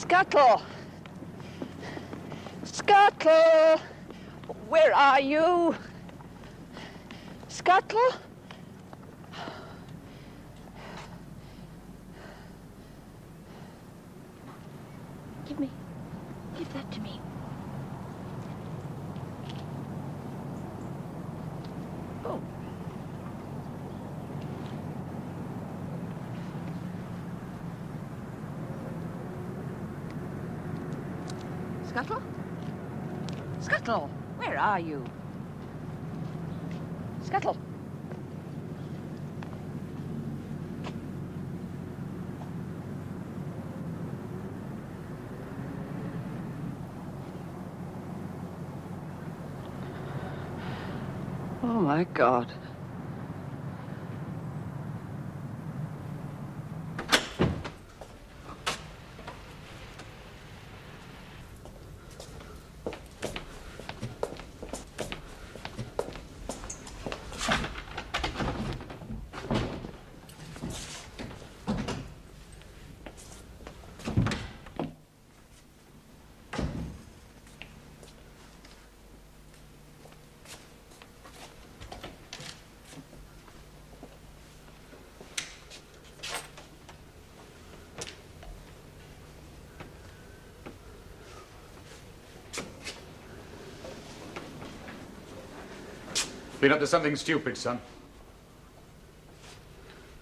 Scuttle! Scuttle! Where are you? Scuttle? Give that to me. Oh. Scuttle? Scuttle, where are you? Scuttle. Oh, my God. Been up to something stupid, son.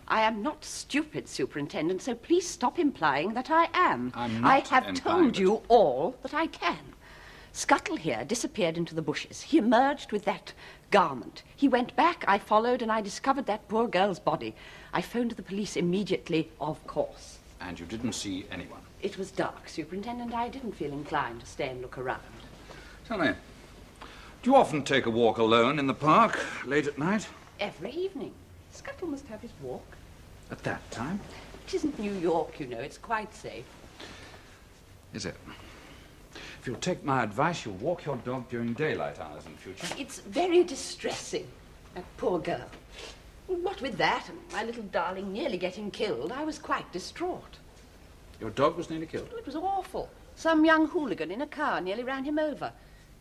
I am not stupid, Superintendent, so please stop implying that I am. I'm not I have implying told that. you all that I can. Scuttle here disappeared into the bushes. He emerged with that garment. He went back, I followed, and I discovered that poor girl's body. I phoned the police immediately, of course. And you didn't see anyone? It was dark, Superintendent. I didn't feel inclined to stay and look around. Tell me, do you often take a walk alone in the park, late at night? Every evening. Scuttle must have his walk. At that time? It isn't New York, you know. It's quite safe. Is it? If you'll take my advice, you'll walk your dog during daylight hours in future. It's very distressing, that poor girl. What with that, and my little darling nearly getting killed, I was quite distraught. Your dog was nearly killed? It was awful. Some young hooligan in a car nearly ran him over.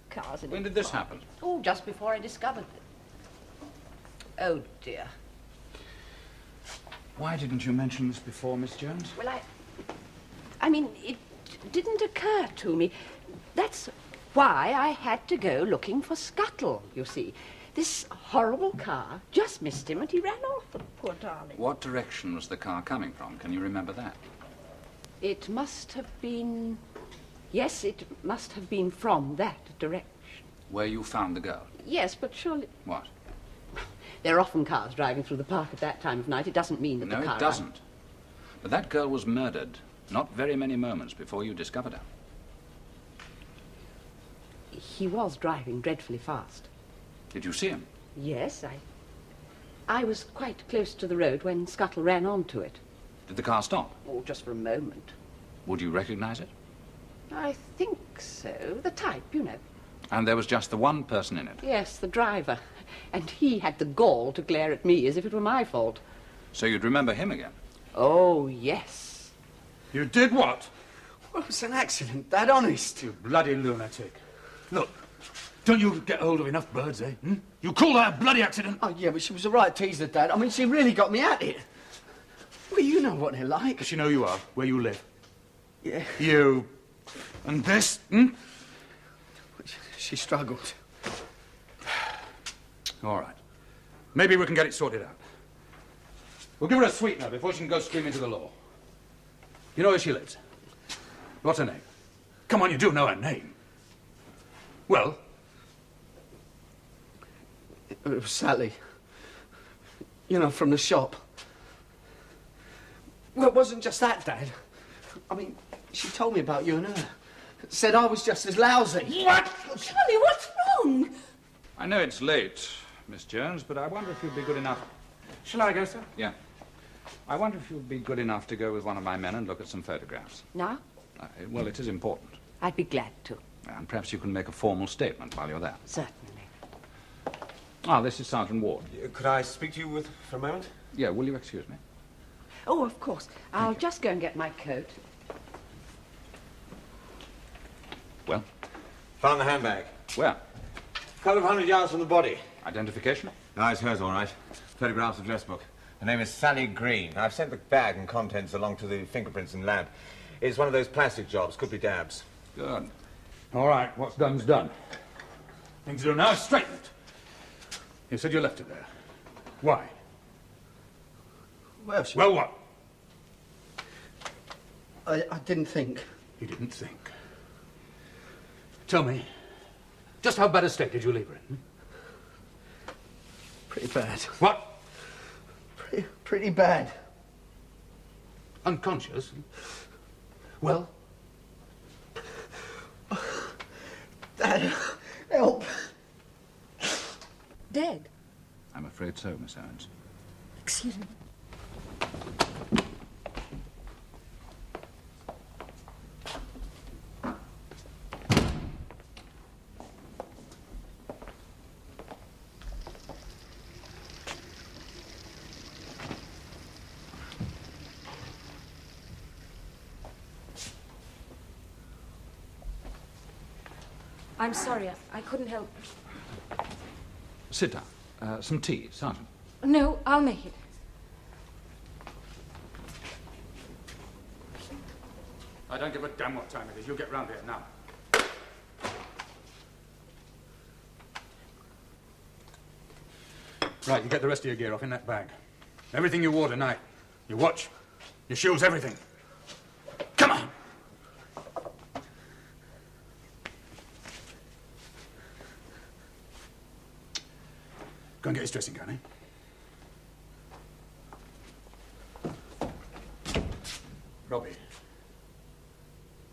Cars in When did this happen? Oh, just before I discovered it. Oh, dear. Why didn't you mention this before, Miss Jones? Well, I mean, it didn't occur to me. That's why I had to go looking for Scuttle, you see. This horrible car just missed him and he ran off, the poor darling. What direction was the car coming from? Can you remember that? It must have been... Yes, it must have been from that direction. Where you found the girl? Yes, but surely... What? There are often cars driving through the park at that time of night. It doesn't mean that the car... No, it doesn't. But that girl was murdered not very many moments before you discovered her. He was driving dreadfully fast. Did you see him? Yes, I was quite close to the road when Scuttle ran onto it. Did the car stop? Oh, just for a moment. Would you recognize it? I think so. The type, you know. And there was just the one person in it? Yes, the driver. And he had the gall to glare at me as if it were my fault. So you'd remember him again? Oh, yes. You did what? Well, it was an accident, Dad, honest. You bloody lunatic. Look, don't you get hold of enough birds, eh? Hmm? You call that a bloody accident? Oh, yeah, but she was a right teaser, Dad. I mean, she really got me at it. Well, you know what they're like. Does she know you are, where you live? Yeah. You... And this, hmm? She struggled. All right. Maybe we can get it sorted out. We'll give her a sweetener before she can go screaming to the law. You know where she lives? What's her name? Come on, you do know her name. Well? It was Sally. You know, from the shop. Well, it wasn't just that, Dad. I mean, she told me about you and her. Said I was just as lousy. What? Charlie, what's wrong? I know it's late, Miss Jones, but I wonder if you'd be good enough... Shall I go, sir? Yeah. I wonder if you'd be good enough to go with one of my men and look at some photographs. Now? Well, it is important. I'd be glad to. And perhaps you can make a formal statement while you're there. Certainly. Ah, this is Sergeant Ward. Could I speak to you for a moment? Yeah, will you excuse me? Oh, of course. I'll just go and get my coat. Well? Found the handbag. Where? A couple of 100 yards from the body. Identification? No, it's hers, all right. Photographs of dress book. Her name is Sally Green. I've sent the bag and contents along to the fingerprints in lab. It's one of those plastic jobs. Could be dabs. Good. All right, what's done's done. Things to do now is straighten it. You said you left it there. Why? Well, Well, what? I didn't think. You didn't think. Tell me, just how bad a state did you leave her in? Pretty bad. What? Pretty bad. Unconscious? Well? Dad, help. Dead? I'm afraid so, Miss Owens. Excuse me. I'm sorry, I couldn't help. Sit down. Some tea, Sergeant. No, I'll make it. I don't give a damn what time it is. You get round here now. Right, you get the rest of your gear off in that bag. Everything you wore tonight. Your watch, your shoes, everything. Come on! Go and get his dressing gown, eh? Robby,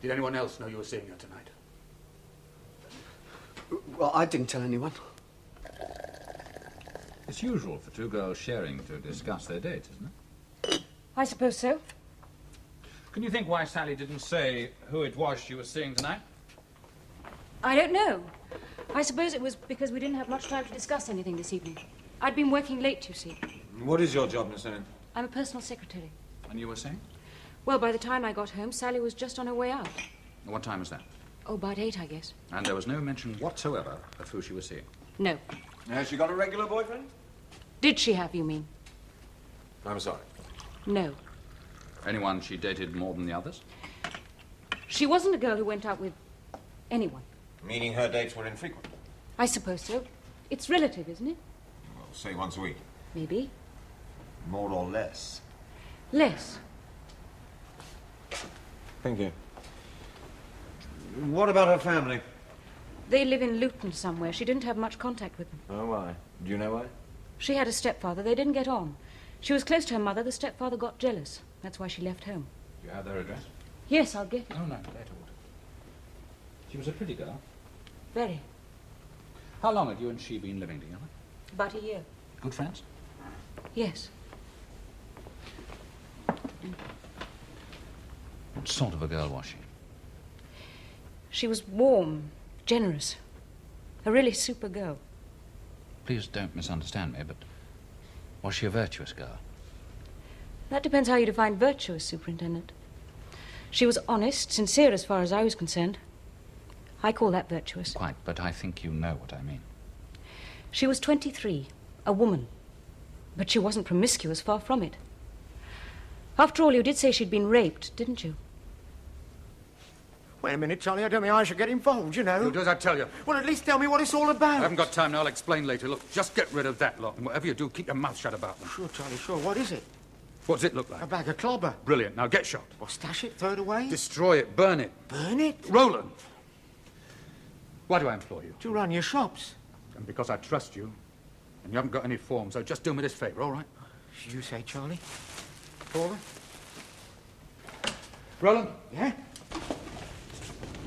did anyone else know you were seeing her tonight? Well, I didn't tell anyone. It's usual for two girls sharing to discuss their dates, isn't it? I suppose so. Can you think why Sally didn't say who it was she was seeing tonight? I don't know. I suppose it was because we didn't have much time to discuss anything this evening. I'd been working late, you see. What is your job, Miss Anne? I'm a personal secretary. And you were saying? Well, by the time I got home, Sally was just on her way out. What time was that? Oh, about 8, I guess. And there was no mention whatsoever of who she was seeing. No. Has she got a regular boyfriend? Did she have, you mean? I'm sorry. No. Anyone she dated more than the others? She wasn't a girl who went out with anyone. Meaning her dates were infrequent? I suppose so. It's relative, isn't it? Well, say once a week. Maybe. More or less. Less. Thank you. What about her family? They live in Luton somewhere. She didn't have much contact with them. Oh, why? Do you know why? She had a stepfather. They didn't get on. She was close to her mother. The stepfather got jealous. That's why she left home. You have their address? Yes, I'll get it. Oh, no, later. She was a pretty girl. Very. How long had you and she been living together? About a year. Good friends? Yes. What sort of a girl was she? She was warm, generous. A really super girl. Please don't misunderstand me, but was she a virtuous girl? That depends how you define virtuous, Superintendent. She was honest, sincere as far as I was concerned. I call that virtuous. Quite, but I think you know what I mean. She was 23, a woman. But she wasn't promiscuous, far from it. After all, you did say she'd been raped, didn't you? Wait a minute, Charlie. I don't mean I should get involved, you know. Who does I tell you? Well, at least tell me what it's all about. I haven't got time now. I'll explain later. Look, just get rid of that lot. And whatever you do, keep your mouth shut about them. Sure, Charlie, sure. What is it? What does it look A like? bag of clobber. Brilliant. Now get shot. Well, stash it, throw it away? Destroy it. Burn it. Burn it? Roland! Why do I employ you? To run your shops. And because I trust you. And you haven't got any forms, so just do me this favor, all right? You say, Charlie? Paula? Roland, Yeah?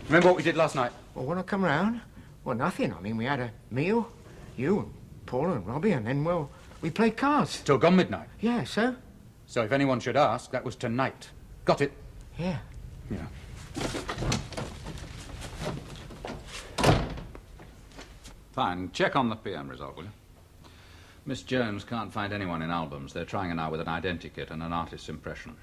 remember what we did last night? Well, when I come round? Well, nothing. I mean, we had a meal. You and Paula and Robby, and then, well, we played cards. Till gone midnight. Yeah, so? So if anyone should ask, that was tonight. Got it? Yeah. Yeah. Fine. Check on the PM result, will you? Miss Jones can't find anyone in albums. They're trying her now with an identikit and an artist's impression.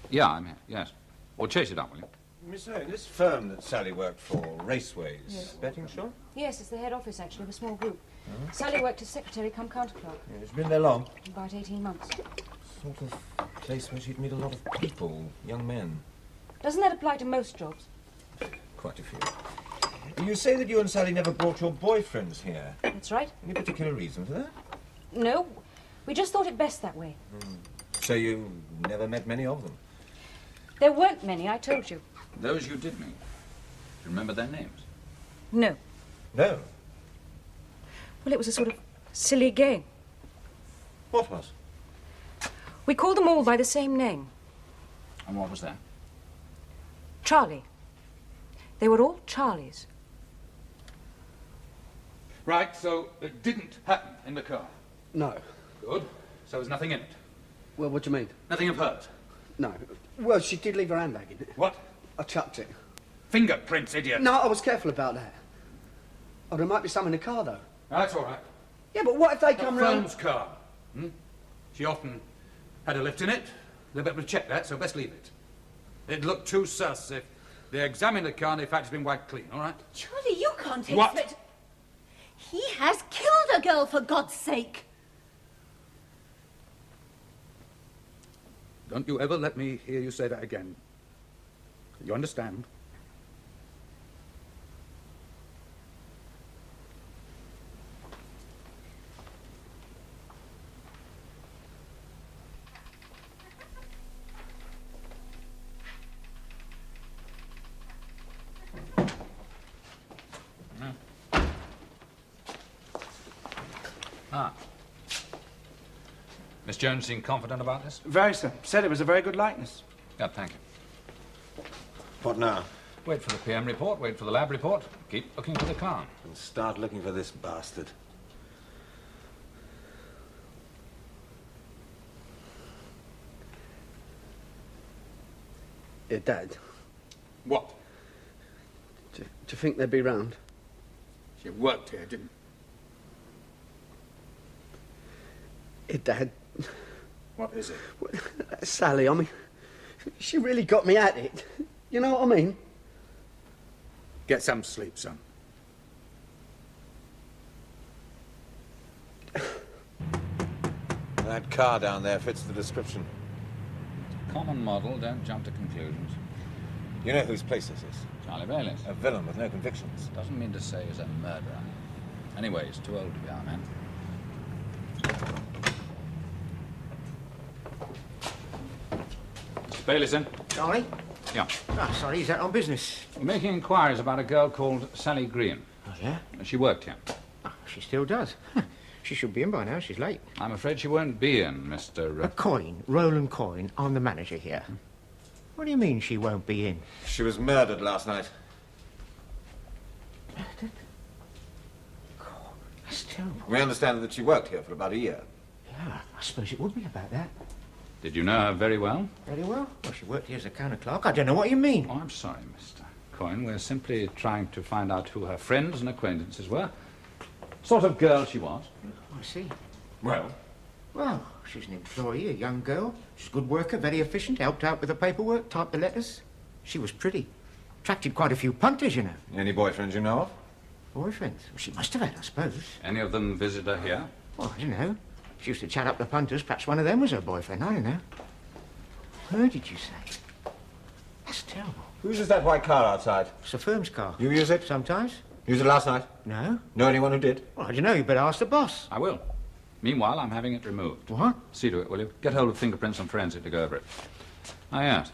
Yeah, I'm here. Yes. Well, chase it up, will you? Miss Owen, this firm that Sally worked for, Raceways, Yes. betting shop? Yes, it's the head office, actually, of a small group. Sally worked as secretary come counter clerk. Yeah, it's been there long. About 18 months. Sort of place where she'd meet a lot of people, young men. Doesn't that apply to most jobs? Quite a few. You say that you and Sally never brought your boyfriends here. That's right. Any particular reason for that? No, we just thought it best that way. So you never met many of them? There weren't many, I told you. Those you did meet. Do you remember their names? No. No. Well, it was a sort of silly game. What was? We called them all by the same name. And what was that? Charlie. They were all Charlies. Right, so it didn't happen in the car. No. Good. So there's nothing in it. Well, what do you mean? Nothing of hers. No. Well, she did leave her handbag in it. What? I chucked it. Fingerprints, idiot. No, I was careful about that. Oh, there might be some in the car, though. That's all right. Yeah, but what if they come The round... firm's car. She often had a lift in it. They'll be able to check that, so best leave it. It'd look too sus if they examine the car and they find it's been wiped clean, all right? Charlie, you can't What? expect... He has killed a girl, for God's sake. Don't you ever let me hear you say that again. You understand? Miss Jones seemed confident about this? Very, sir. Said it was a very good likeness. Yeah, thank you. What now? Wait for the PM report, wait for the lab report. Keep looking for the car. And start looking for this bastard. Yeah, Dad, What? do you think they'd be round? She worked here, didn't Yeah, Dad. What is it? Sally, I mean, she really got me at it. You know what I mean? Get some sleep, son. That car down there fits the description. Common model, don't jump to conclusions. You know whose place this is? Charlie Bayliss. A villain with no convictions. Doesn't mean to say he's a murderer. Anyway, he's too old to be our man. Mr. Bayliss in? Charlie? Yeah. Oh, sorry, is that on business? We're making inquiries about a girl called Sally Green. Oh, yeah? She worked here. Oh, she still does. She should be in by now. She's late. I'm afraid she won't be in, Mr. Coyne, Roland Coyne. I'm the manager here. What do you mean she won't be in? She was murdered last night. Murdered? God, that's terrible. We understand that she worked here for about a year. Yeah, I suppose it would be about that. Did you know her very well? Very well. Well, she worked here as a counter clerk. I don't know what you mean. Oh, I'm sorry, Mr. Coyne. We're simply trying to find out who her friends and acquaintances were. Sort of girl she was. I see. Well? Well, she's an employee, a young girl. She's a good worker, very efficient, helped out with the paperwork, typed the letters. She was pretty. Attracted quite a few punters, you know. Any boyfriends you know of? Boyfriends? Well, she must have had, I suppose. Any of them visit her here? Well, I don't know. She used to chat up the punters. Perhaps one of them was her boyfriend. I don't know. Her, did you say? That's terrible. Whose is that white car outside? It's the firm's car. You use it? Sometimes. Used it last night? No. Know anyone who did? Well, I don't know. You better ask the boss. I will. Meanwhile, I'm having it removed. What? See to it, will you? Get hold of fingerprints and forensic to go over it. Ah, yes.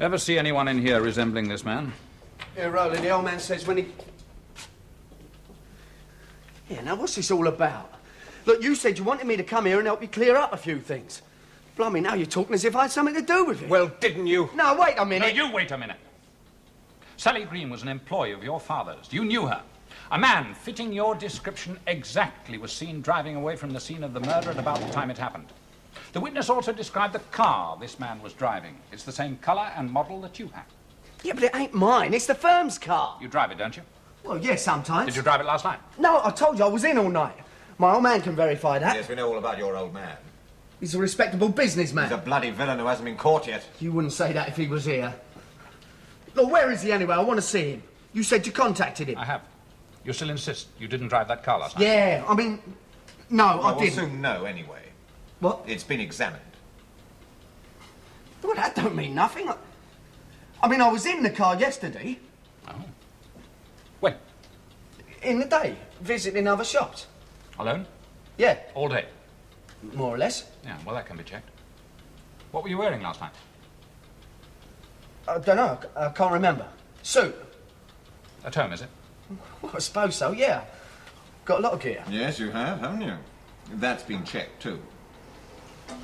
Ever see anyone in here resembling this man? Yeah, Roland, the old man says when he... Yeah, now what's this all about? Look, you said you wanted me to come here and help you clear up a few things. Blimey, now you're talking as if I had something to do with it. Well, didn't you? No, wait a No, minute. you wait a minute. Sally Green was an employee of your father's. You knew her. A man fitting your description exactly was seen driving away from the scene of the murder at about the time it happened. The witness also described the car this man was driving. It's the same colour and model that you have. Yeah, but it ain't mine. It's the firm's car. You drive it, don't you? Well, yeah, sometimes. Did you drive it last night? No, I told you I was in all night. My old man can verify that. Yes, we know all about your old man. He's a respectable businessman. He's a bloody villain who hasn't been caught yet. You wouldn't say that if he was here. Look, where is he anyway? I want to see him. You said you contacted him. I have. You still insist you didn't drive that car last night? Yeah, I mean... No, I We'll didn't. soon know anyway. What? It's been examined. Well, that don't mean nothing. I mean, I was in the car yesterday. Oh. When? In the day, visiting other shops. Alone? Yeah, All day? more or less. Yeah, well, that can be checked. What were you wearing last night? I don't know. I can't remember. Suit? At home, is it? Well, I suppose so, yeah. Got a lot of gear. Yes, you have, haven't you? That's been checked, too.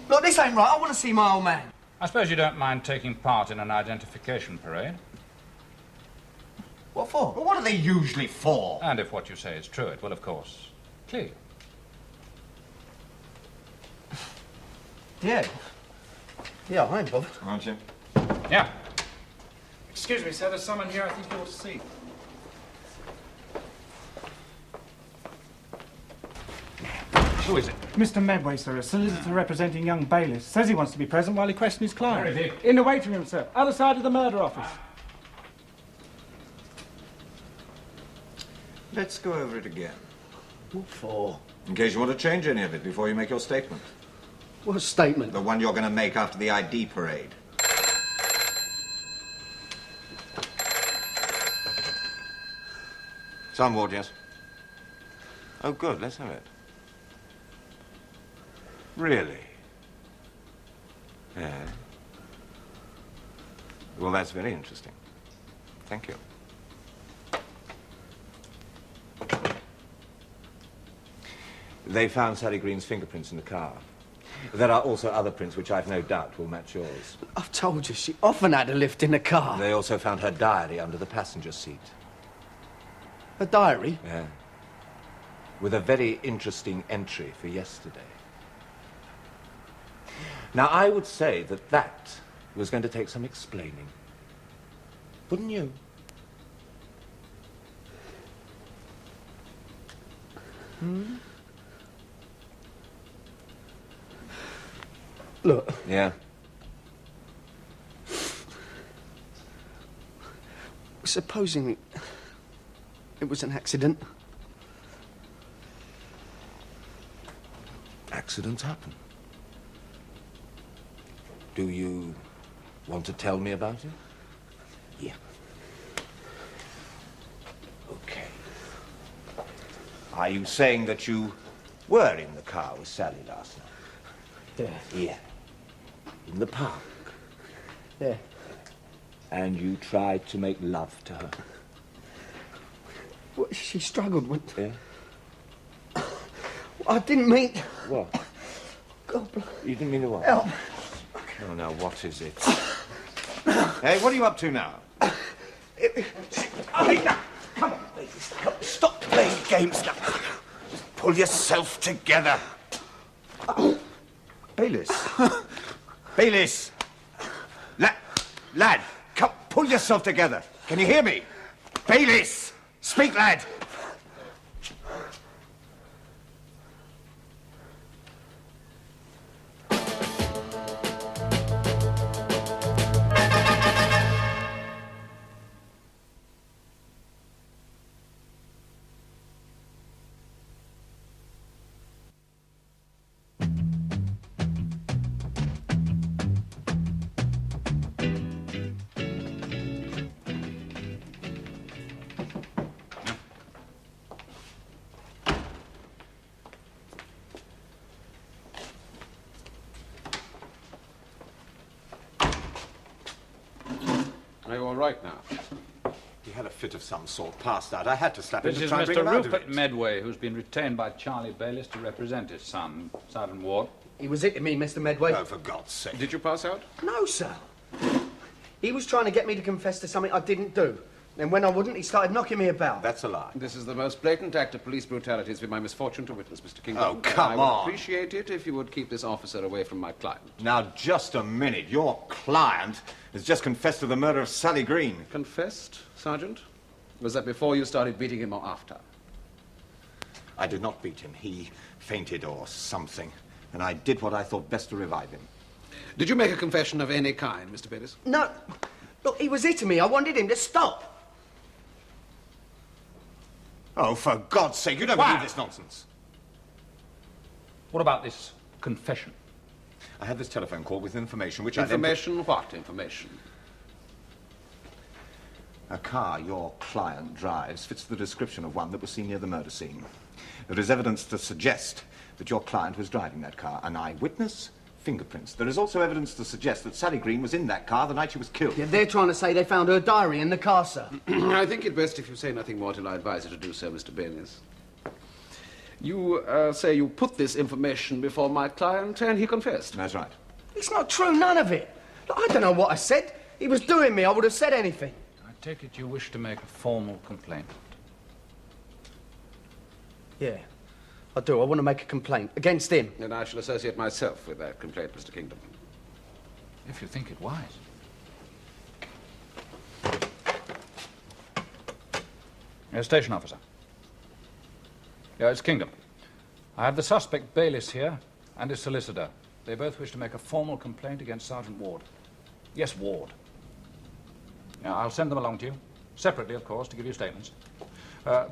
Look, this ain't right. I want to see my old man. I suppose you don't mind taking part in an identification parade? What for? Well, what are they usually for? And if what you say is true, it will, of course, clear you. Yeah. Yeah, I ain't bothered. Aren't you? Yeah. Excuse me, sir, there's someone here I think you ought to see. Who is it? Mr. Medway, sir, a solicitor representing young bailiffs. Says he wants to be present while he questions his client. Where is he? In the waiting room, sir. Other side of the murder office. Let's go over it again. What for? In case you want to change any of it before you make your statement. What statement? The one you're going to make after the ID parade. Some ward, yes? Oh, good. Let's have it. Really? Yeah. Well, that's very interesting. Thank you. They found Sally Green's fingerprints in the car. There are also other prints which I've no doubt will match yours. I've told you, she often had a lift in the car. They also found her diary under the passenger seat. A diary? Yeah. With a very interesting entry for yesterday. Now, I would say that that was going to take some explaining. Wouldn't you? Hmm? Look. Yeah. Supposing it was an accident. Accidents happen. Do you want to tell me about it? Yeah. Okay. Are you saying that you were in the car with Sally last night? Yeah. Yeah. In the park? Yeah. And you tried to make love to her? Well, she struggled with... Yeah? I didn't mean... What? God, You didn't mean to what? help. Oh, now, what is it? Hey, what are you up to now? Now, come on, ladies. Come, stop playing games now. Just pull yourself together. Bayliss. Bayliss. Lad, come, pull yourself together. Can you hear me? Bayliss! Speak, lad! Are you all right now? He had a fit of some sort, passed out. I had to slap him This to is try and bring him Mr. out of Rupert it. Medway, who's been retained by Charlie Bayliss to represent his son, Sergeant Ward. He was hitting me, Mr. Medway. Oh, for God's sake. Did you pass out? No, sir. He was trying to get me to confess to something I didn't do. And when I wouldn't, he started knocking me about. That's a lie. This is the most blatant act of police brutality it's been my misfortune to witness, Mr. King. Oh, come I would on. appreciate it if you would keep this officer away from my client. Now, just a minute. Your client has just confessed to the murder of Sally Green. Confessed, Sergeant? Was that before you started beating him or after? I did not beat him. He fainted or something. And I did what I thought best to revive him. Did you make a confession of any kind, Mr. Bayliss? No. Look, he was hitting me. I wanted him to stop. Oh, for God's sake, you don't believe this nonsense. What about this confession? I had this telephone call with information which Information? What information? A car your client drives fits the description of one that was seen near the murder scene. There is evidence to suggest that your client was driving that car. An eyewitness, fingerprints. There is also evidence to suggest that Sally Green was in that car the night she was killed. Yeah, they're trying to say they found her diary in the car, sir. I think it best if you say nothing more till I advise you to do so, Mr. Bayliss. You say you put this information before my client and he confessed. That's right. It's not true, none of it. Look, I don't know what I said. He was doing me. I would have said anything. I take it you wish to make a formal complaint. Yeah, I do. I want to make a complaint against him. And I shall associate myself with that complaint, Mr. Kingdom. If you think it wise. Yes, station officer. Yeah, it's Kingdom. I have the suspect Bayliss here and his solicitor. They both wish to make a formal complaint against Sergeant Ward. Yes, Ward. Now, I'll send them along to you, separately, of course, to give you statements.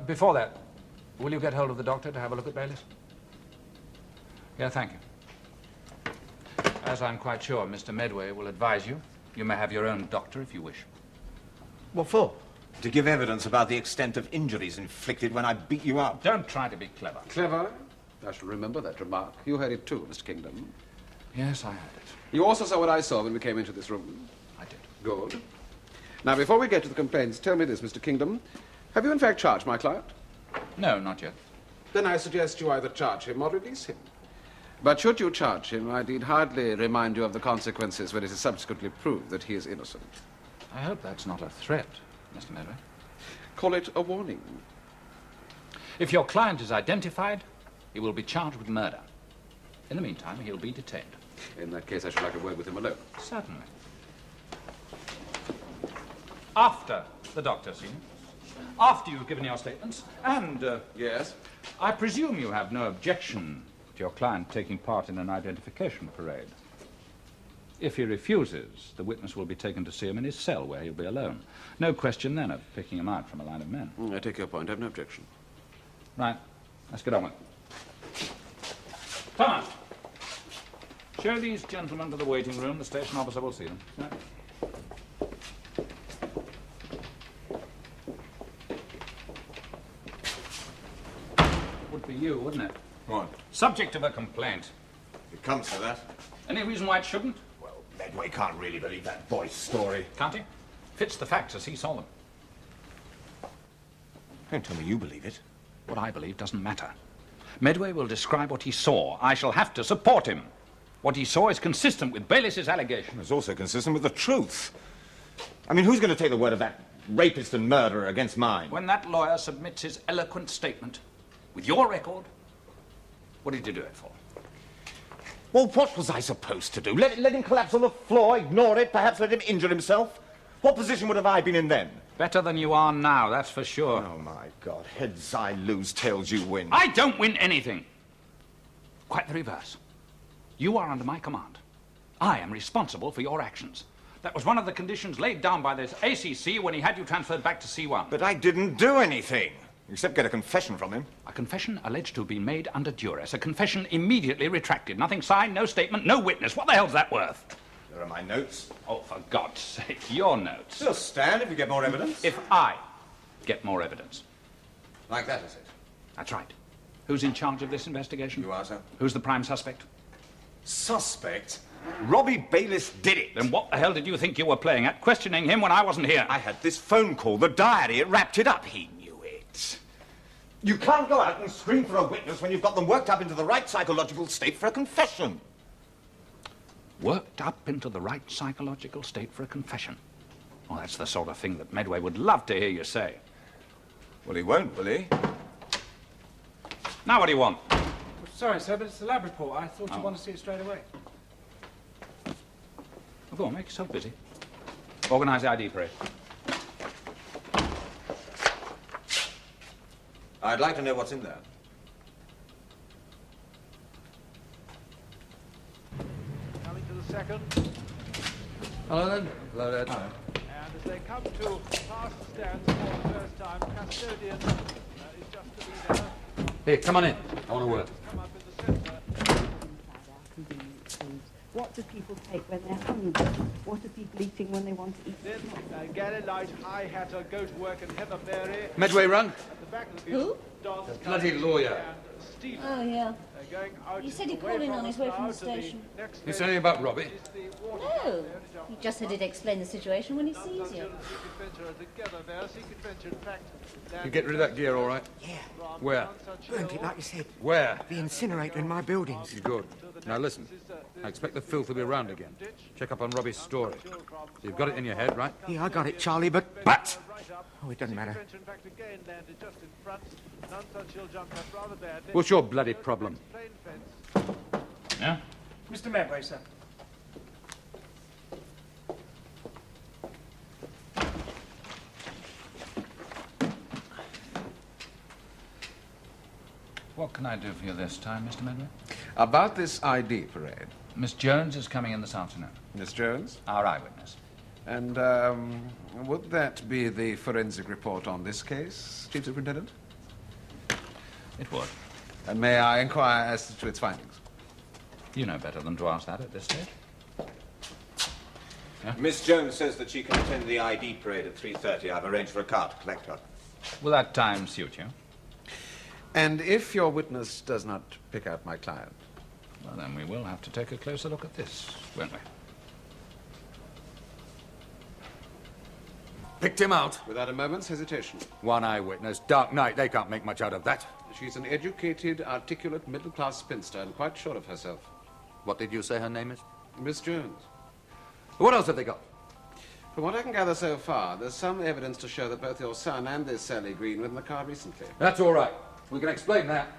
Before that, will you get hold of the doctor to have a look at Bayliss? Yeah, thank you. As I'm quite sure Mr. Medway will advise you, you may have your own doctor if you wish. What for? To give evidence about the extent of injuries inflicted when I beat you up. Don't try to be clever. Clever? I shall remember that remark. You heard it too, Mr. Kingdom. Yes, I heard it. You also saw what I saw when we came into this room. I did. Good. Now, before we get to the complaints, tell me this, Mr. Kingdom. Have you in fact charged my client? No, not yet. Then I suggest you either charge him or release him. But should you charge him, I need hardly remind you of the consequences when it is subsequently proved that he is innocent. I hope that's not a threat, Mr. Medway. Call it a warning. If your client is identified, he will be charged with murder. In the meantime, he'll be detained. In that case, I should like a word with him alone. Certainly. After the doctor scene, after you've given your statements, and, Yes? I presume you have no objection to your client taking part in an identification parade. If he refuses, the witness will be taken to see him in his cell, where he'll be alone. No question then of picking him out from a line of men. I take your point. I have no objection. Right. Let's get on with it. Come on. Show these gentlemen to the waiting room. The station officer will see them. Right. Would be you, wouldn't it? What? Subject of a complaint. It comes to that. Any reason why it shouldn't? Well, Medway can't really believe that boy's story. Can't he? Fits the facts as he saw them. Don't tell me you believe it. What I believe doesn't matter. Medway will describe what he saw. I shall have to support him. What he saw is consistent with Bayliss's allegation. It's also consistent with the truth. I mean, who's going to take the word of that rapist and murderer against mine? When that lawyer submits his eloquent statement with your record, what did you do it for? Well, what was I supposed to do? Let him collapse on the floor, ignore it, perhaps let him injure himself? What position would have I been in then? Better than you are now, that's for sure. Oh, my God. Heads I lose, tails you win. I don't win anything. Quite the reverse. You are under my command. I am responsible for your actions. That was one of the conditions laid down by this ACC when he had you transferred back to C1. But I didn't do anything, except get a confession from him. A confession alleged to have been made under duress. A confession immediately retracted. Nothing signed, no statement, no witness. What the hell's that worth? There are my notes. Oh, for God's sake, your notes. They'll stand if you get more evidence. If I get more evidence. Like that, is it? That's right. Who's in charge of this investigation? You are, sir. Who's the prime suspect? Suspect? Robby Bayliss did it. Then what the hell did you think you were playing at, questioning him when I wasn't here? I had this phone call, the diary, it wrapped it up. He knew it. You can't go out and scream for a witness when you've got them worked up into the right psychological state for a confession. Worked up into the right psychological state for a confession. Well, that's the sort of thing that Medway would love to hear you say. Well, he won't, will he? Now what do you want? Sorry, sir, but it's the lab report. I thought you'd want to see it straight away. Well, go on, make yourself busy. Organise the ID parade. I'd like to know what's in there. Coming to the second. Hello, then. Hello, there. And As they come to pass the stands for the first time, custodian is just to be there. Here, come on in. I want a word. Come up in the centre. What do people take when they're hungry? What are people eating when they want to eat? Then Galley Light, High Hatter, Go to Work and Heather Mary. Medway rung? At the back of the Who? Don Bloody lawyer. and Stephen. Oh, yeah. Going out He said he'd away call in from on his us way now from the to station. next You say anything about Robby? is the water No. He just said he'd explain the situation when he sees you. Secret Venture are together there. Secret Venture, in fact, You get rid of that gear, all right? Yeah. Where? Burnt it like you said. Where? The incinerator in my buildings. Good. Now listen, I expect the filth will be around again. Check up on Robby's story. So you've got it in your head, right? Yeah, I got it, Charlie, but... But! Oh, it doesn't matter. in fact, again landed just in front. None such hill jumped up rather badly. What's your bloody problem? Plain fence. Yeah? Mr. Medway, sir. What can I do for you this time, Mr. Medway? About this ID parade. Miss Jones is coming in this afternoon. Miss Jones? Our eyewitness. And would that be the forensic report on this case, Chief Superintendent? It would. And may I inquire as to its findings? You know better than to ask that at this stage. Miss Jones says that she can attend the ID parade at 3:30. I've arranged for a car to collect her. Will that time suit you? And if your witness does not pick out my client? Well, then we will have to take a closer look at this, won't we? Picked him out. Without a moment's hesitation. One eyewitness. Dark night. They can't make much out of that. She's an educated, articulate, middle-class spinster and quite sure of herself. What did you say her name is? Miss Jones. What else have they got? From what I can gather so far, there's some evidence to show that both your son and this Sally Green were in the car recently. That's all right. We can explain that.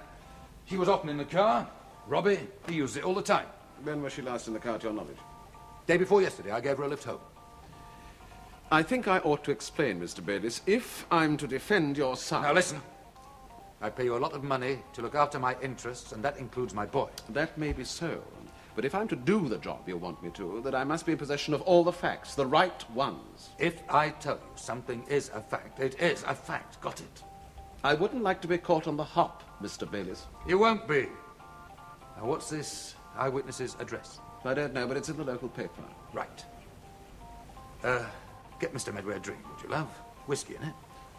She was often in the car. Robby, he used it all the time. When was she last in the car, to your knowledge? Day before yesterday, I gave her a lift home. I think I ought to explain, Mr. Bayliss, if I'm to defend your son... Now listen. I pay you a lot of money to look after my interests, and that includes my boy. That may be so. But if I'm to do the job you want me to, then I must be in possession of all the facts, the right ones. If I tell you something is a fact, it is a fact. Got it? I wouldn't like to be caught on the hop, Mr. Bayliss. You won't be. Now, what's this eyewitness's address? I don't know, but it's in the local paper. Right. Get Mr. Medway a drink, would you, love? Whiskey in it?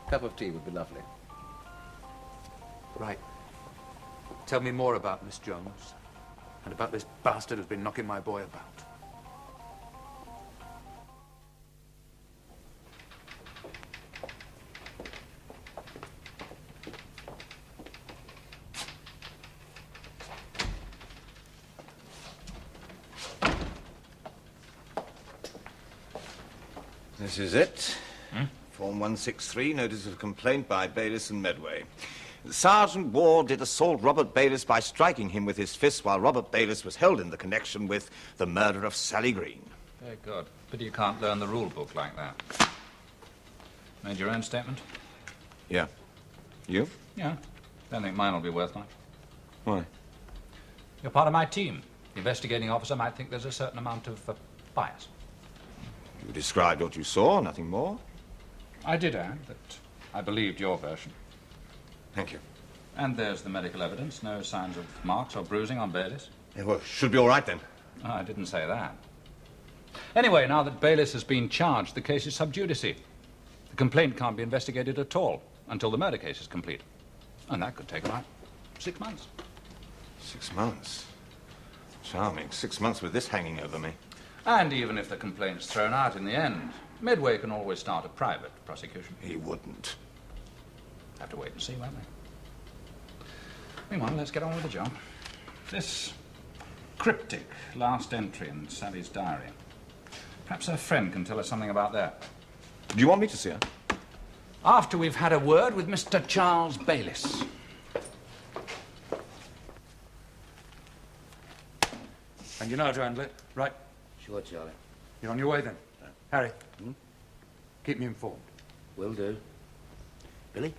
Cup of tea would be lovely. Right. Tell me more about Miss Jones and about this bastard who's been knocking my boy about. This is it. Form 163, notice of complaint by Bayliss and Medway. Sergeant Ward did assault Robert Bayliss by striking him with his fist while Robert Bayliss was held in the connection with the murder of Sally Green. Very good. Pity you can't learn the rule book like that. Made your own statement? Yeah. You? Yeah. Don't think mine will be worth much. Why? You're part of my team. The investigating officer might think there's a certain amount of bias. You described what you saw, nothing more. I did add that I believed your version. Thank you. And there's the medical evidence. No signs of marks or bruising on Bayliss. Yeah, well, should be all right then. Oh, I didn't say that. Anyway, now that Bayliss has been charged, the case is sub judice. The complaint can't be investigated at all until the murder case is complete. And that could take about 6 months. 6 months? Charming. 6 months with this hanging over me. And even if the complaint's thrown out in the end, Medway can always start a private prosecution. He wouldn't. Have to wait and see, won't we? Meanwhile, let's get on with the job. This cryptic last entry in Sally's diary. Perhaps her friend can tell us something about that. Do you want me to see her? After we've had a word with Mr. Charles Bayliss. And you know how to handle it, right? Sure, Charlie. You're on your way then. Harry, keep me informed. Will do. Billy?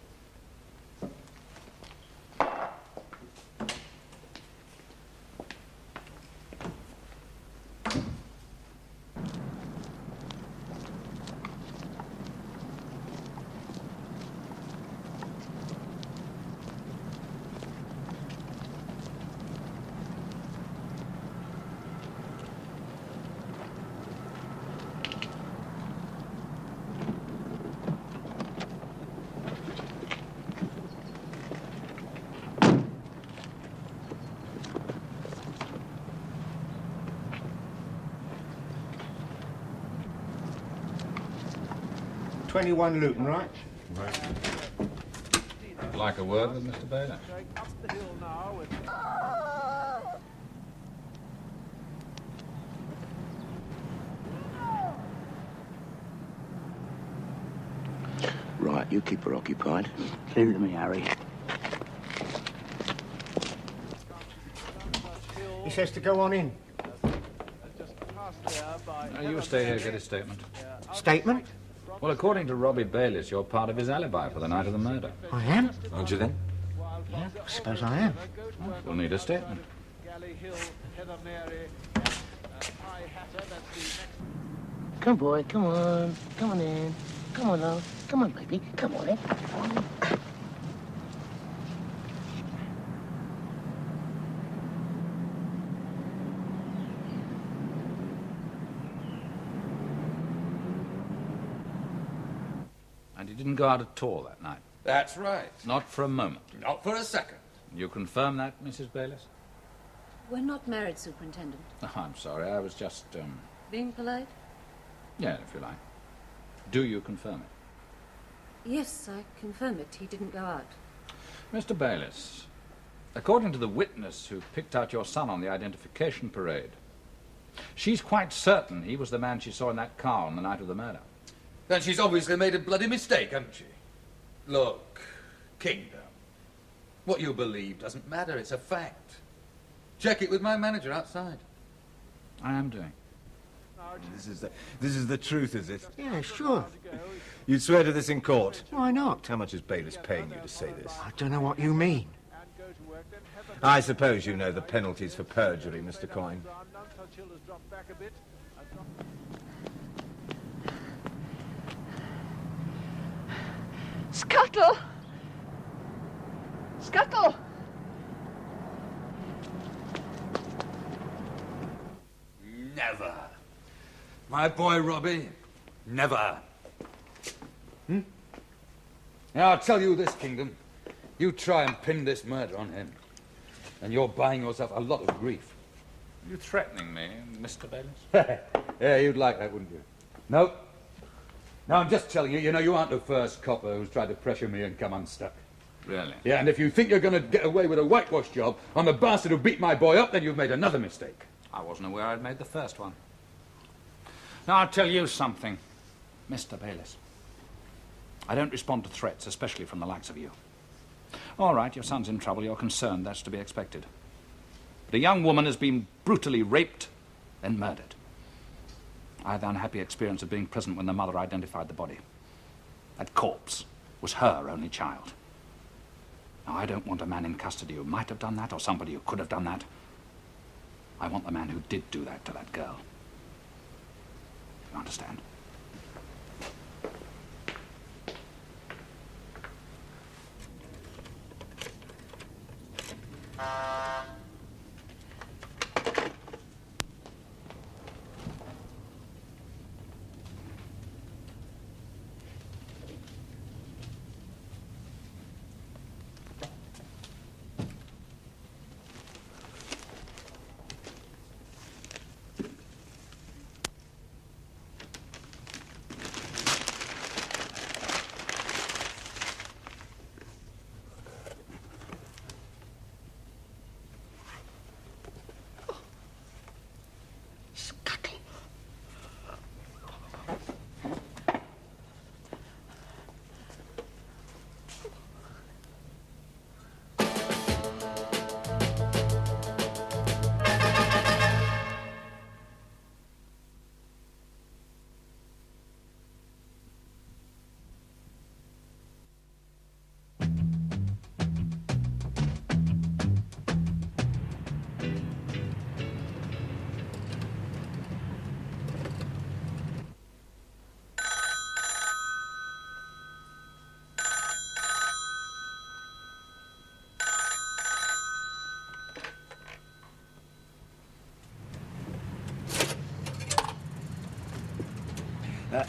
21 Luton, right? Right. Like a word with Mr. Bayless? Going up the hill now with... Right, you keep her occupied. Leave it to me, Harry. He says to go on in. You stay here, get a statement. Statement? Well, according to Robby Bayliss, you're part of his alibi for the night of the murder. I am? Aren't you then? Yeah, I suppose I am. We'll need a statement. Come on, boy, come on. Come on in. Come on, love. Come on, baby. Come on in. And he didn't go out at all that night? That's right. Not for a moment? Not for a second. You confirm that, Mrs. Bayliss? We're not married, Superintendent. Oh, I'm sorry, I was just, Being polite? Yeah, if you like. Do you confirm it? Yes, I confirm it. He didn't go out. Mr. Bayliss, according to the witness who picked out your son on the identification parade, she's quite certain he was the man she saw in that car on the night of the murder. Then she's obviously made a bloody mistake, hasn't she? Look, Kingdom, what you believe doesn't matter, it's a fact. Check it with my manager outside. I am doing. This is the truth, is it? Yeah, sure. You'd swear to this in court? Why not? How much is Bayliss paying you to say this? I don't know what you mean. I suppose you know the penalties for perjury, Mr. Coyne. Scuttle! Scuttle! Never. My boy Robby, never. Now, I'll tell you this, Kingdom. You try and pin this murder on him, and you're buying yourself a lot of grief. Are you threatening me, Mr. Bayliss? Yeah, you'd like that, wouldn't you? No. No, I'm just telling you, you know, you aren't the first copper who's tried to pressure me and come unstuck. Really? Yeah, and if you think you're going to get away with a whitewash job on the bastard who beat my boy up, then you've made another mistake. I wasn't aware I'd made the first one. Now, I'll tell you something, Mr. Bayliss. I don't respond to threats, especially from the likes of you. All right, your son's in trouble, you're concerned, that's to be expected. But a young woman has been brutally raped, then murdered. I had the unhappy experience of being present when the mother identified the body. That corpse was her only child. Now, I don't want a man in custody who might have done that, or somebody who could have done that. I want the man who did do that to that girl. You understand?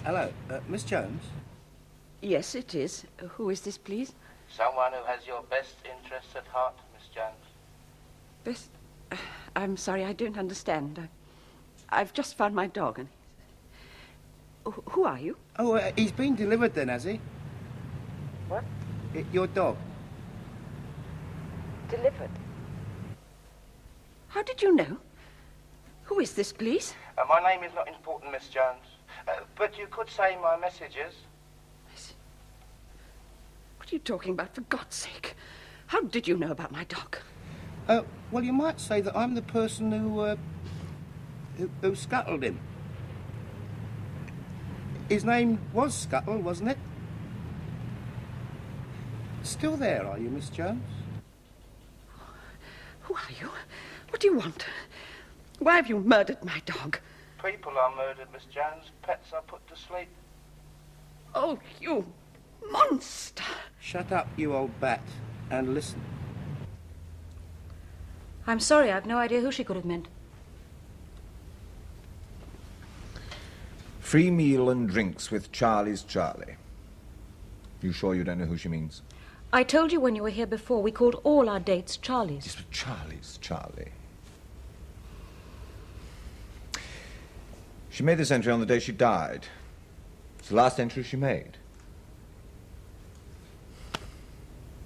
Hello, Miss Jones? Yes, it is. Who is this, please? Someone who has your best interests at heart, Miss Jones. Best... I'm sorry, I don't understand. I've just found my dog and... Who are you? Oh, he's been delivered then, has he? What? Your dog. Delivered? How did you know? Who is this, please? My name is not important, Miss Jones. But you could say my messages. What are you talking about, for God's sake? How did you know about my dog? Well, you might say that I'm the person who scuttled him. His name was Scuttle, wasn't it? Still there, are you, Miss Jones? Who are you? What do you want? Why have you murdered my dog? People are murdered, Miss Jones. Pets are put to sleep. Oh, you monster! Shut up, you old bat, and listen. I'm sorry, I've no idea who she could have meant. Free meal and drinks with Charlie's Charlie. You sure you don't know who she means? I told you when you were here before, we called all our dates Charlie's. Yes, but Charlie's Charlie. She made this entry on the day she died. It's the last entry she made.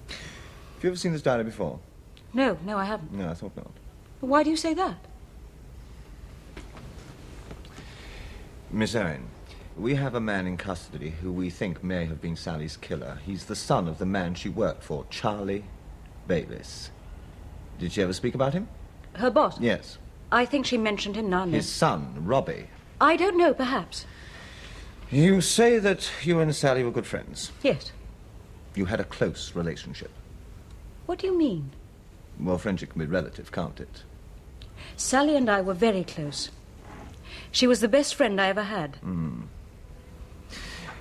Have you ever seen this diary before? No, I haven't. No, I thought not. Why do you say that? Miss Owen, we have a man in custody who we think may have been Sally's killer. He's the son of the man she worked for, Charlie Bayliss. Did she ever speak about him? Her boss? Yes. I think she mentioned him now and then. His son, Robby. I don't know, perhaps. You say that you and Sally were good friends. Yes. You had a close relationship. What do you mean? Well, friendship can be relative, can't it? Sally and I were very close. She was the best friend I ever had.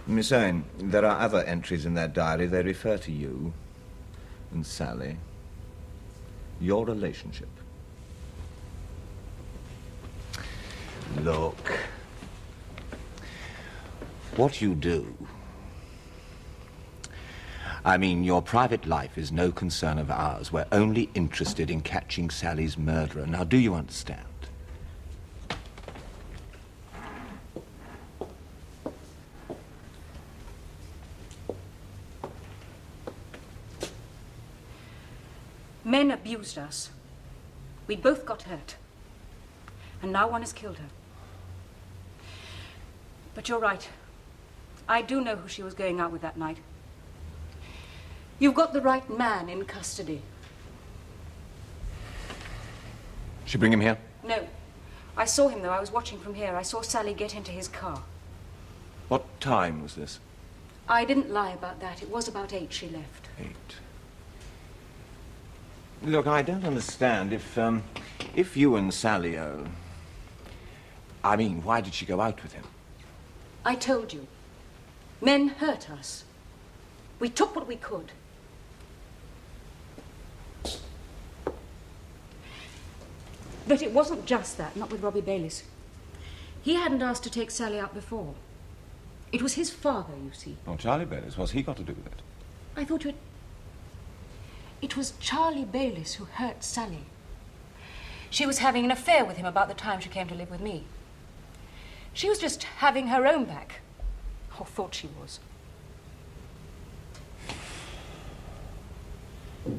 Miss Owen, there are other entries in that diary. They refer to you and Sally. Your relationship. Look. What you do... I mean, your private life is no concern of ours. We're only interested in catching Sally's murderer. Now, do you understand? Men abused us. We both got hurt. And now one has killed her. But you're right. I do know who she was going out with that night. You've got the right man in custody. She bring him here? No. I saw him, though. I was watching from here. I saw Sally get into his car. What time was this? I didn't lie about that. It was about 8 she left. 8. Look, I don't understand. If you and Sally I mean, why did she go out with him? I told you. Men hurt us. We took what we could. But it wasn't just that, not with Robby Bayliss. He hadn't asked to take Sally out before. It was his father, you see. Oh, Charlie Bayliss. What's he got to do with it? I thought you had... It was Charlie Bayliss who hurt Sally. She was having an affair with him about the time she came to live with me. She was just having her own back. Or thought she was.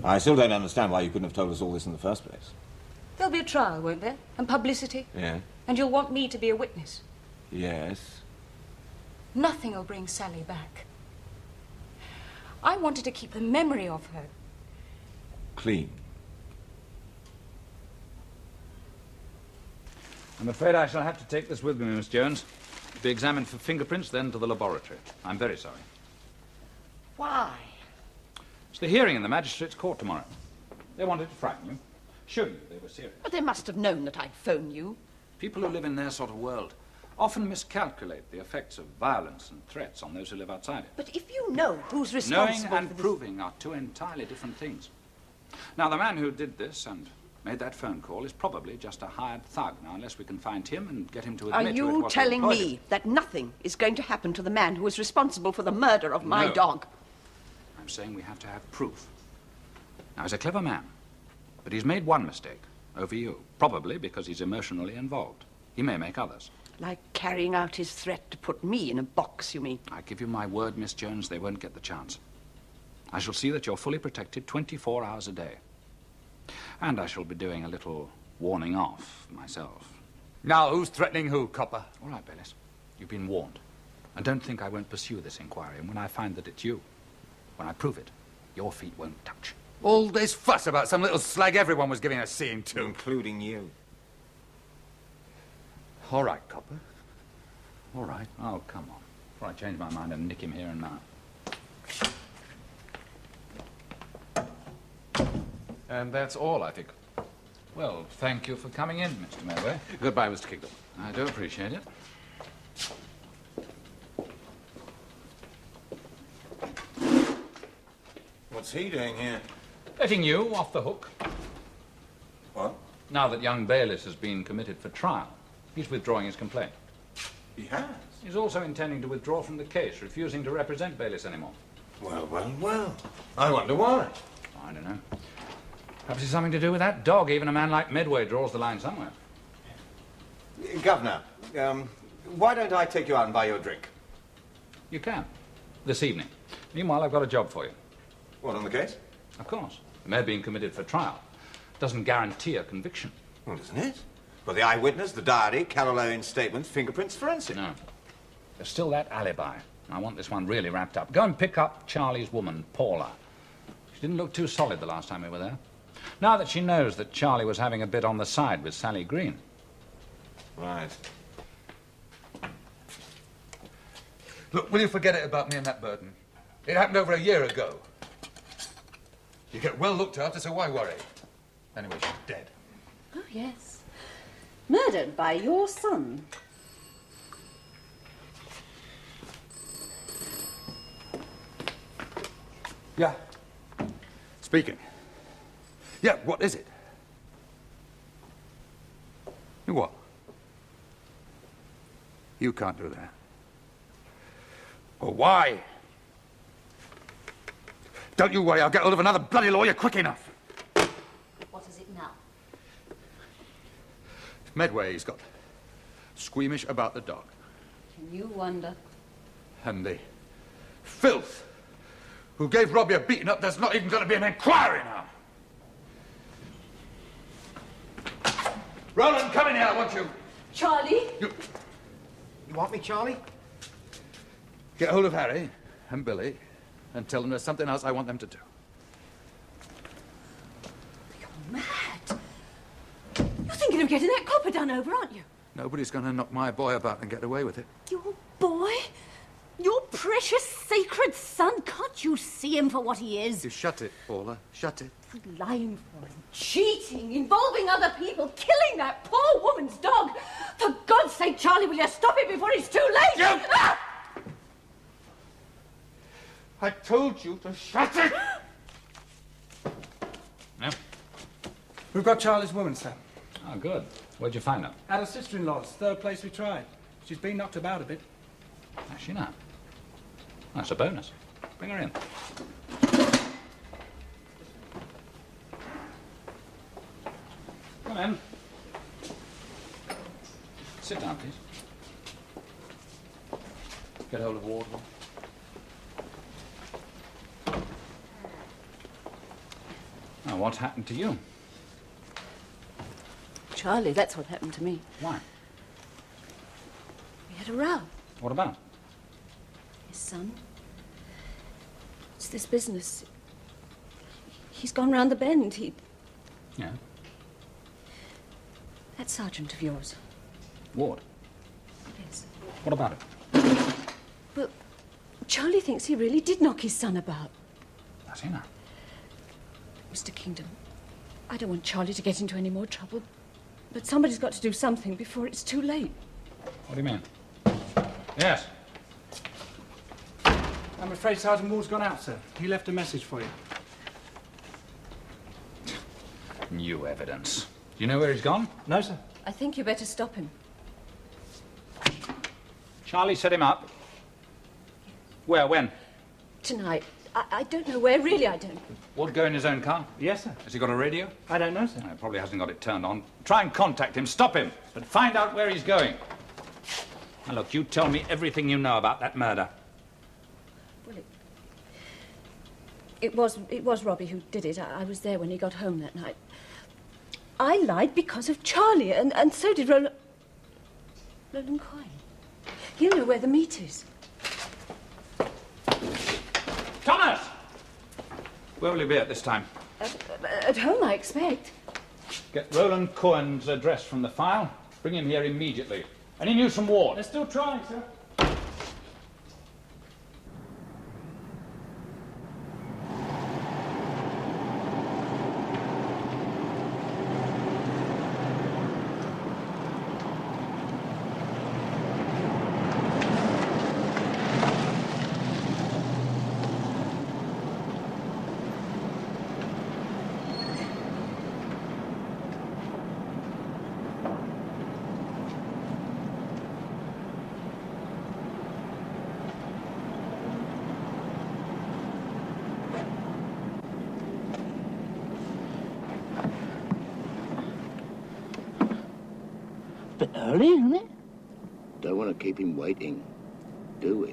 I still don't understand why you couldn't have told us all this in the first place. There'll be a trial, won't there? And publicity. Yeah. And you'll want me to be a witness. Yes. Nothing will bring Sally back. I wanted to keep the memory of her clean. I'm afraid I shall have to take this with me, Miss Jones. To be examined for fingerprints, then to the laboratory. I'm very sorry. Why? It's the hearing in the magistrate's court tomorrow. They wanted to frighten you. Show you they were serious. But they must have known that I'd phone you. People who live in their sort of world often miscalculate the effects of violence and threats on those who live outside it. But if you know who's responsible Knowing and for this... proving are two entirely different things. Now, the man who did this and made that phone call is probably just a hired thug. Now, unless we can find him and get him to admit Are to it you what telling employed me him. that nothing is going to happen to the man who is responsible for the murder of my No. dog? I'm saying we have to have proof. Now, he's a clever man, but he's made one mistake over you, probably because he's emotionally involved. He may make others. Like carrying out his threat to put me in a box, you mean? I give you my word, Miss Jones, they won't get the chance. I shall see that you're fully protected 24 hours a day. And I shall be doing a little warning off myself. Now, who's threatening who, Copper? All right, Bayliss. You've been warned. And don't think I won't pursue this inquiry. And when I find that it's you, when I prove it, your feet won't touch. All this fuss about some little slag everyone was giving a seeing to. Including you. All right, Copper. All right. Oh, come on. Before I change my mind and nick him here and now. And that's all, I think. Well, thank you for coming in, Mr. Medway. Goodbye, Mr. Kingdom. I do appreciate it. What's he doing here? Letting you off the hook. What? Now that young Bayliss has been committed for trial, he's withdrawing his complaint. He has? He's also intending to withdraw from the case, refusing to represent Bayliss anymore. Well, well, well. I wonder why. I don't know. Perhaps it's something to do with that dog. Even a man like Medway draws the line somewhere. Governor, why don't I take you out and buy you a drink? You can. This evening. Meanwhile, I've got a job for you. What, on the case? Of course. The mayor being committed for trial doesn't guarantee a conviction. Well, doesn't it? Well, the eyewitness, the diary, Carol Owen's statements, fingerprints, forensic. No. There's still that alibi. I want this one really wrapped up. Go and pick up Charlie's woman, Paula. She didn't look too solid the last time we were there. Now that she knows that Charlie was having a bit on the side with Sally Green. Right. Look, will you forget it about me and that burden? It happened over a year ago. You get well looked after, so why worry? Anyway, she's dead. Oh, yes. Murdered by your son. Yeah. Speaking. Yeah, what is it? What? You can't do that. Well, why? Don't you worry, I'll get hold of another bloody lawyer quick enough. What is it now? Medway's got squeamish about the dog. Can you wonder? And the filth who gave Robby a beating up, there's not even going to be an inquiry now. Roland, come in here, I want you. Charlie? You want me, Charlie? Get hold of Harry and Billy and tell them there's something else I want them to do. You're mad. You're thinking of getting that copper done over, aren't you? Nobody's going to knock my boy about and get away with it. Your boy? Your precious, sacred son? Can't you see him for what he is? You shut it, Paula. Shut it. Lying for him, cheating, involving other people, killing that poor woman's dog. For God's sake, Charlie, will you stop it before it's too late? You! Ah! I told you to shut it! Yeah? We've got Charlie's woman, sir. Oh, good. Where'd you find her? At her sister-in-law's, third place we tried. She's been knocked about a bit. Has she now? That's a bonus. Bring her in. Come in. Sit down, please. Get hold of Wardwell. Now, what's happened to you? Charlie, that's what happened to me. Why? We had a row. What about? His son. It's this business. He's gone round the bend. Yeah. That sergeant of yours. Ward. Yes. What about it? Well, Charlie thinks he really did knock his son about. Does he now? Mr. Kingdom, I don't want Charlie to get into any more trouble, but somebody's got to do something before it's too late. What do you mean? Yes. I'm afraid Sergeant Ward's gone out, sir. He left a message for you. New evidence. Do you know where he's gone? No, sir. I think you better stop him. Charlie set him up. Where? When? Tonight. I don't know where, really, I don't. Ward go in his own car? Yes, sir. Has he got a radio? I don't know, sir. No, probably hasn't got it turned on. Try and contact him. Stop him. But find out where he's going. Now, look, you tell me everything you know about that murder. Well, it was Robby who did it. I was there when he got home that night. I lied because of Charlie, and so did Roland Coyne. He'll know where the meat is. Thomas! Where will he be at this time? At home, I expect. Get Roland Cohen's address from the file. Bring him here immediately. Any news from Ward? They're still trying, sir. Bit early, isn't it? Don't want to keep him waiting, do we?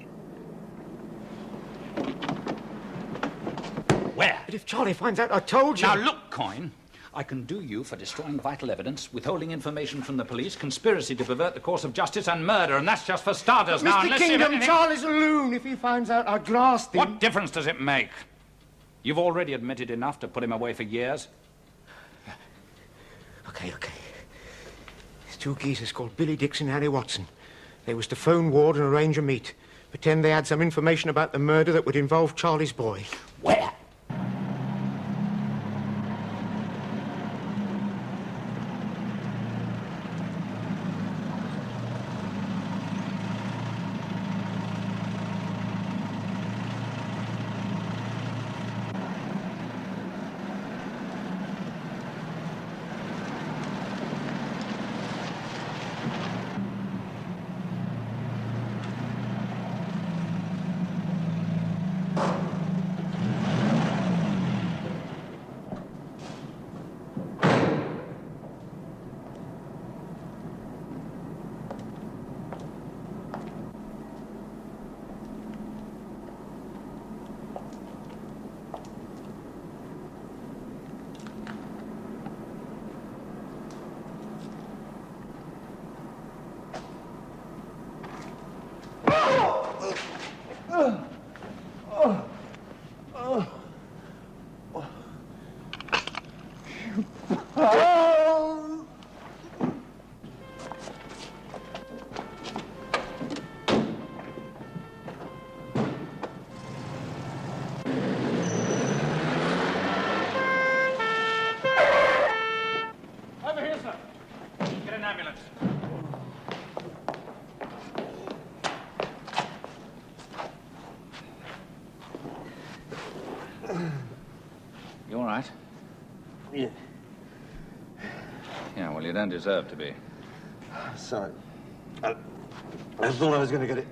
Where? But if Charlie finds out I told you... Now, look, Coyne. I can do you for destroying vital evidence, withholding information from the police, conspiracy to pervert the course of justice, and murder, and that's just for starters. But Now, Mr. unless you've Kingdom, anything... Charlie's a loon. If he finds out I glassed him... What difference does it make? You've already admitted enough to put him away for years. Okay. There's two geezers called Billy Dixon and Harry Watson. They was to phone Ward and arrange a meet. Pretend they had some information about the murder that would involve Charlie's boy. Where? Over here, sir. Get an ambulance. You all right? Yeah. Yeah, well, you don't deserve to be. Sorry. I thought I was going to get it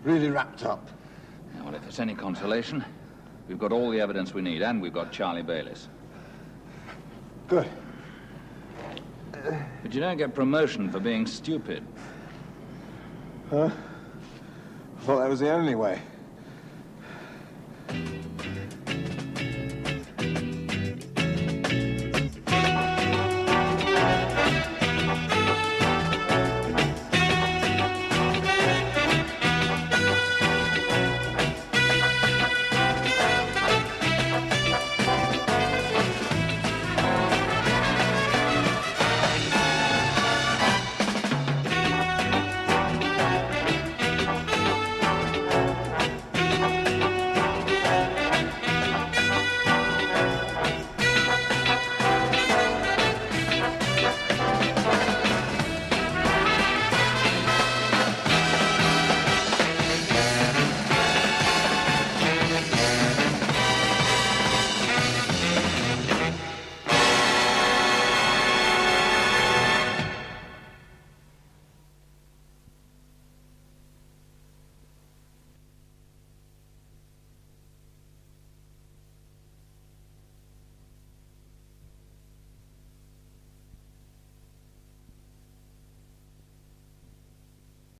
really wrapped up. Yeah, well, if it's any consolation, we've got all the evidence we need, and we've got Charlie Bayliss. Good. But you don't get promotion for being stupid. Huh? I thought that was the only way.